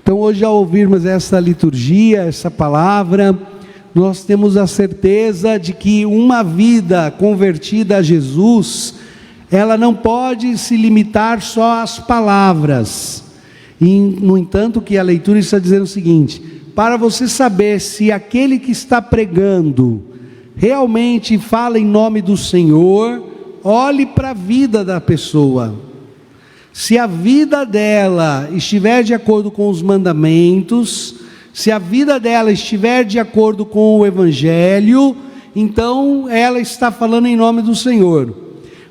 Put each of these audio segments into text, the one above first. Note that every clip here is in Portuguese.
Então hoje, ao ouvirmos essa liturgia, essa palavra, nós temos a certeza de que uma vida convertida a Jesus, ela não pode se limitar só às palavras. E, no entanto, que a leitura está dizendo o seguinte: para você saber se aquele que está pregando realmente fala em nome do Senhor, olhe para a vida da pessoa. Se a vida dela estiver de acordo com os mandamentos, se a vida dela estiver de acordo com o Evangelho, então ela está falando em nome do Senhor.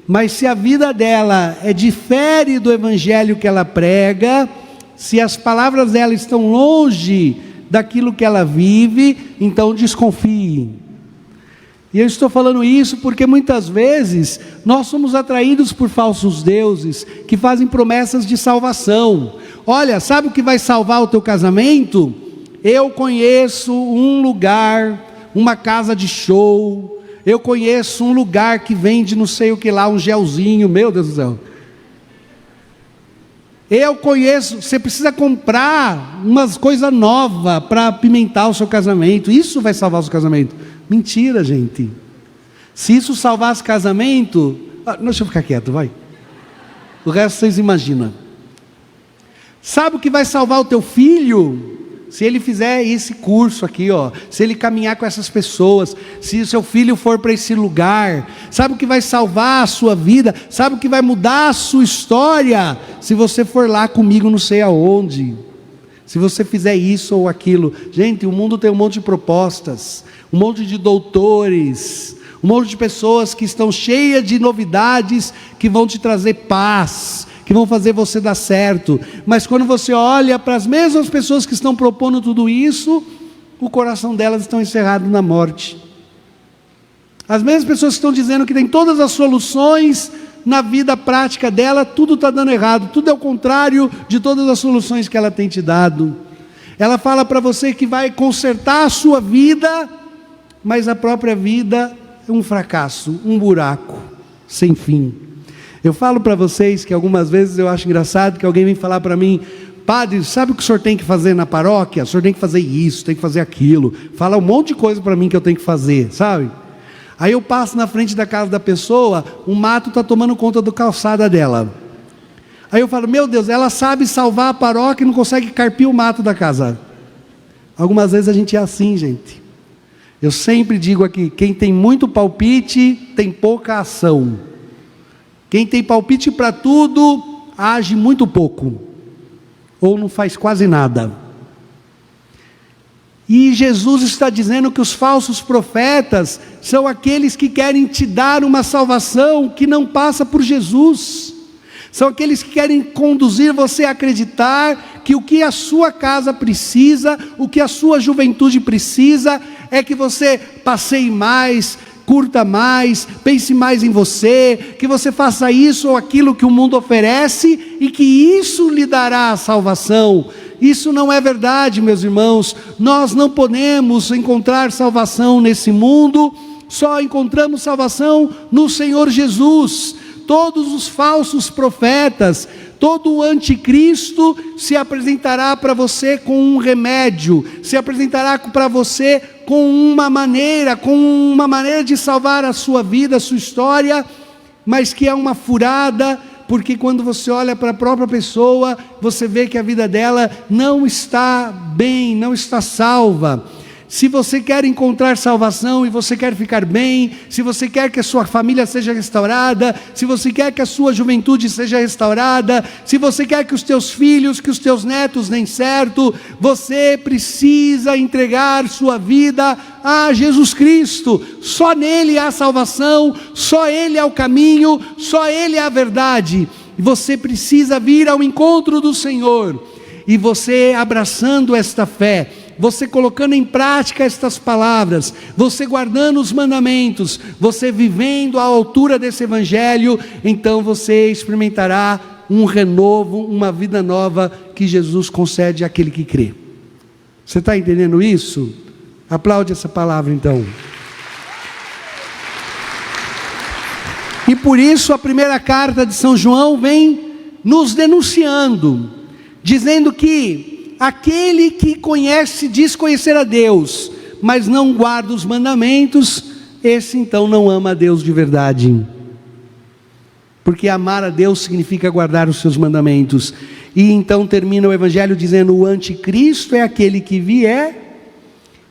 Mas se a vida dela difere do Evangelho que ela prega, se as palavras dela estão longe daquilo que ela vive, então desconfie. E eu estou falando isso porque muitas vezes nós somos atraídos por falsos deuses que fazem promessas de salvação. Olha, sabe o que vai salvar o teu casamento? Eu conheço um lugar, uma casa de show, eu conheço um lugar que vende não sei o que lá, um gelzinho, meu Deus do céu. Eu conheço, você precisa comprar umas coisas novas para apimentar o seu casamento, isso vai salvar o seu casamento. Mentira, gente. Se isso salvasse casamento, deixa eu ficar quieto, vai. O resto vocês imaginam. Sabe o que vai salvar o teu filho? Se ele fizer esse curso aqui, se ele caminhar com essas pessoas, se o seu filho for para esse lugar, sabe o que vai salvar a sua vida? Sabe o que vai mudar a sua história? Se você for lá comigo não sei aonde, se você fizer isso ou aquilo. Gente, o mundo tem um monte de propostas, um monte de doutores, um monte de pessoas que estão cheias de novidades, que vão te trazer paz, que vão fazer você dar certo. Mas quando você olha para as mesmas pessoas que estão propondo tudo isso, o coração delas está encerrado na morte. As mesmas pessoas que estão dizendo que tem todas as soluções na vida prática dela, tudo está dando errado, tudo é o contrário de todas as soluções que ela tem te dado. Ela fala para você que vai consertar a sua vida, mas a própria vida é um fracasso, um buraco sem fim. Eu falo para vocês que algumas vezes eu acho engraçado que alguém vem falar para mim: padre, sabe o que o senhor tem que fazer na paróquia? O senhor tem que fazer isso, tem que fazer aquilo. Fala um monte de coisa para mim que eu tenho que fazer, sabe? Aí eu passo na frente da casa da pessoa, o mato está tomando conta da calçada dela. Aí eu falo: meu Deus, ela sabe salvar a paróquia e não consegue carpir o mato da casa. Algumas vezes a gente é assim, gente. Eu sempre digo aqui: quem tem muito palpite, tem pouca ação. Quem tem palpite para tudo, age muito pouco, ou não faz quase nada. E Jesus está dizendo que os falsos profetas são aqueles que querem te dar uma salvação que não passa por Jesus. São aqueles que querem conduzir você a acreditar que o que a sua casa precisa, o que a sua juventude precisa, é que você passeie mais, curta mais, pense mais em você, que você faça isso ou aquilo que o mundo oferece, e que isso lhe dará a salvação. Isso não é verdade, meus irmãos. Nós não podemos encontrar salvação nesse mundo, só encontramos salvação no Senhor Jesus. Todos os falsos profetas, todo o anticristo se apresentará para você com um remédio, se apresentará para você com uma maneira de salvar a sua vida, a sua história, mas que é uma furada, porque quando você olha para a própria pessoa, você vê que a vida dela não está bem, não está salva. Se você quer encontrar salvação e você quer ficar bem, se você quer que a sua família seja restaurada, se você quer que a sua juventude seja restaurada, se você quer que os teus filhos, que os teus netos deem certo, você precisa entregar sua vida a Jesus Cristo. Só nele há salvação, só ele é o caminho, só ele é a verdade. E você precisa vir ao encontro do Senhor, e você abraçando esta fé, você colocando em prática estas palavras, você guardando os mandamentos, você vivendo à altura desse evangelho, então você experimentará um renovo, uma vida nova que Jesus concede àquele que crê. Você está entendendo isso? Aplaude essa palavra então. E por isso a primeira carta de São João vem nos denunciando, dizendo que aquele que diz conhecer a Deus, mas não guarda os mandamentos, esse então não ama a Deus de verdade. Porque amar a Deus significa guardar os seus mandamentos. E então termina o Evangelho dizendo: o anticristo é aquele que vier,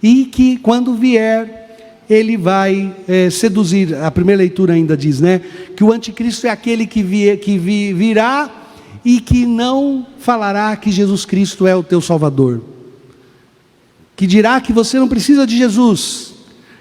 e que quando vier, ele vai seduzir. A primeira leitura ainda diz, né? Que o anticristo é aquele que virá e que não falará que Jesus Cristo é o teu Salvador. Que dirá que você não precisa de Jesus.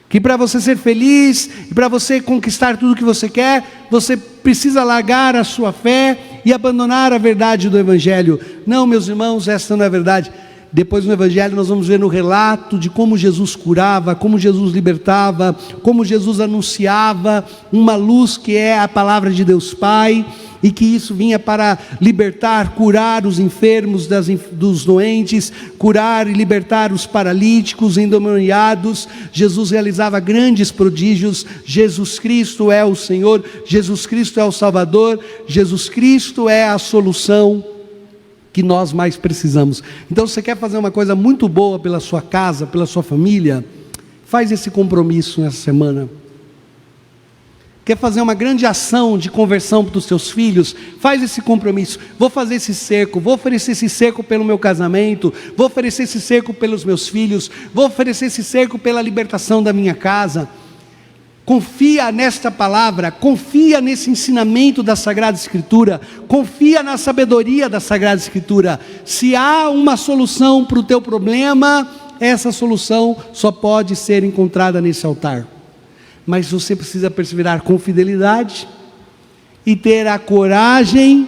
Que para você ser feliz, e para você conquistar tudo o que você quer, você precisa largar a sua fé e abandonar a verdade do Evangelho. Não, meus irmãos, essa não é a verdade. Depois no Evangelho nós vamos ver no relato de como Jesus curava, como Jesus libertava, como Jesus anunciava uma luz que é a palavra de Deus Pai, e que isso vinha para libertar, curar os enfermos, dos doentes, curar e libertar os paralíticos, endemoniados. Jesus realizava grandes prodígios. Jesus Cristo é o Senhor, Jesus Cristo é o Salvador, Jesus Cristo é a solução que nós mais precisamos. Então, se você quer fazer uma coisa muito boa pela sua casa, pela sua família, faz esse compromisso nessa semana. Quer fazer uma grande ação de conversão para os seus filhos? Faz esse compromisso. Vou fazer esse cerco, vou oferecer esse cerco pelo meu casamento, vou oferecer esse cerco pelos meus filhos, vou oferecer esse cerco pela libertação da minha casa. Confia nesta palavra, confia nesse ensinamento da Sagrada Escritura, confia na sabedoria da Sagrada Escritura. Se há uma solução para o teu problema, essa solução só pode ser encontrada nesse altar. Mas você precisa perseverar com fidelidade e ter a coragem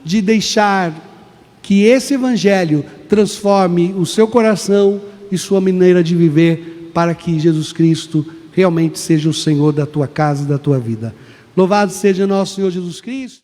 de deixar que esse Evangelho transforme o seu coração e sua maneira de viver, para que Jesus Cristo realmente seja o Senhor da tua casa e da tua vida. Louvado seja nosso Senhor Jesus Cristo.